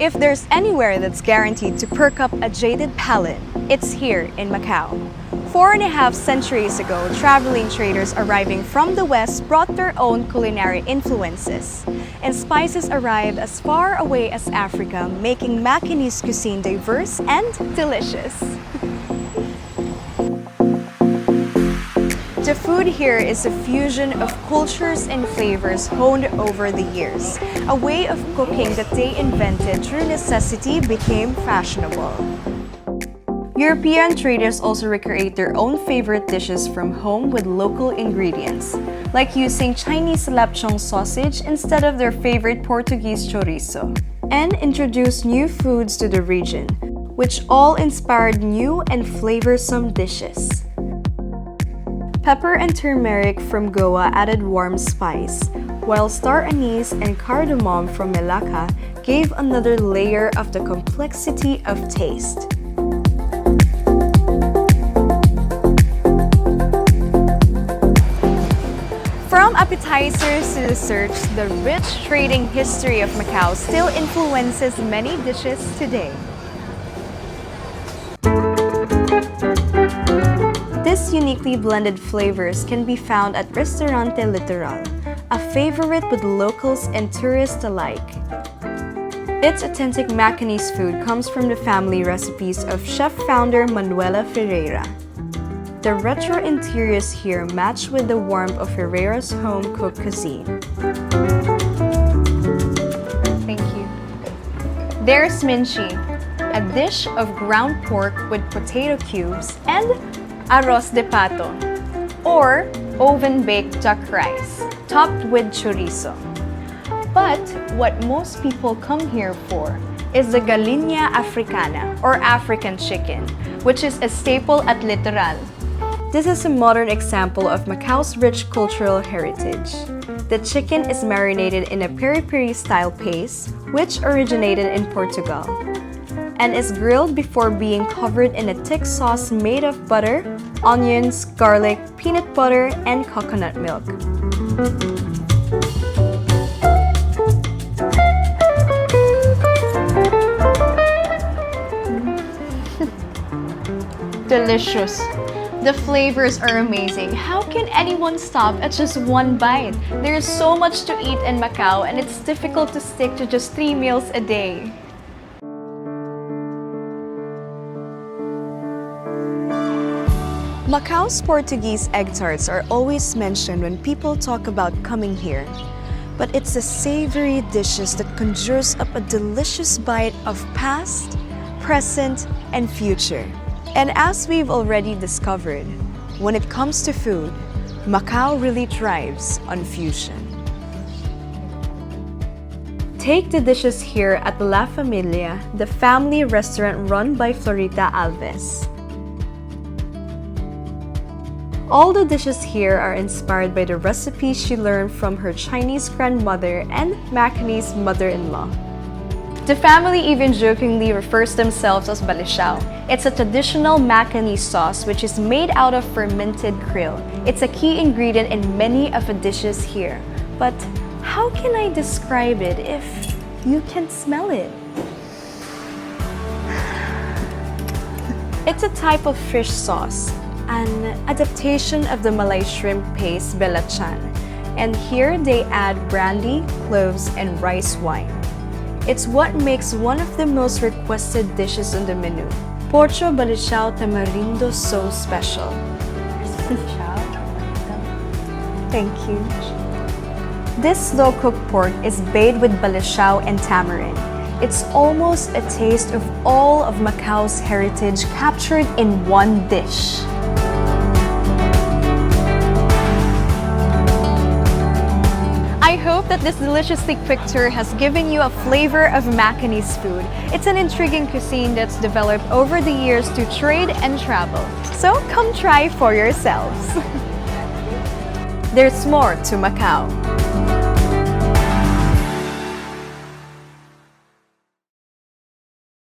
If there's anywhere that's guaranteed to perk up a jaded palate, it's here in Macau. 4.5 centuries ago, traveling traders arriving from the West brought their own culinary influences, and spices arrived as far away as Africa, making Macanese cuisine diverse and delicious. The food here is a fusion of cultures and flavors honed over the years. A way of cooking that they invented through necessity became fashionable. European traders also recreate their own favorite dishes from home with local ingredients, like using Chinese lechon sausage instead of their favorite Portuguese chorizo, and introduce new foods to the region, which all inspired new and flavorsome dishes. Pepper and turmeric from Goa added warm spice, while star anise and cardamom from Malacca gave another layer of the complexity of taste. From appetizers to desserts, the rich trading history of Macau still influences many dishes today. These uniquely blended flavors can be found at Restaurante Litoral, a favorite with locals and tourists alike. Its authentic Macanese food comes from the family recipes of chef-founder Manuela Ferreira. The retro interiors here match with the warmth of Ferreira's home-cooked cuisine. Thank you. There's minchi, a dish of ground pork with potato cubes, and arroz de pato, or oven-baked duck rice, topped with chorizo. But what most people come here for is the galinha africana, or African chicken, which is a staple at Litoral. This is a modern example of Macau's rich cultural heritage. The chicken is marinated in a peri-peri style paste, which originated in Portugal, and is grilled before being covered in a thick sauce made of butter, onions, garlic, peanut butter, and coconut milk. Delicious. The flavors are amazing. How can anyone stop at just one bite? There is so much to eat in Macau, and it's difficult to stick to just 3 meals a day. Macau's Portuguese egg tarts are always mentioned when people talk about coming here. But it's the savory dishes that conjures up a delicious bite of past, present, and future. And as we've already discovered, when it comes to food, Macau really thrives on fusion. Take the dishes here at La Familia, the family restaurant run by Florita Alves. All the dishes here are inspired by the recipes she learned from her Chinese grandmother and Macanese mother-in-law. The family even jokingly refers themselves as balishao. It's a traditional Macanese sauce which is made out of fermented krill. It's a key ingredient in many of the dishes here. But how can I describe it if you can smell it? It's a type of fish sauce, an adaptation of the Malay shrimp paste belachan. And here they add brandy, cloves, and rice wine. It's what makes one of the most requested dishes on the menu. Porcho Balishao Tamarindo so special. Thank you. This slow-cooked pork is bathed with balishao and tamarind. It's almost a taste of all of Macau's heritage captured in one dish. I hope that this deliciously quick tour has given you a flavor of Macanese food. It's an intriguing cuisine that's developed over the years to trade and travel. So come try for yourselves. There's more to Macau.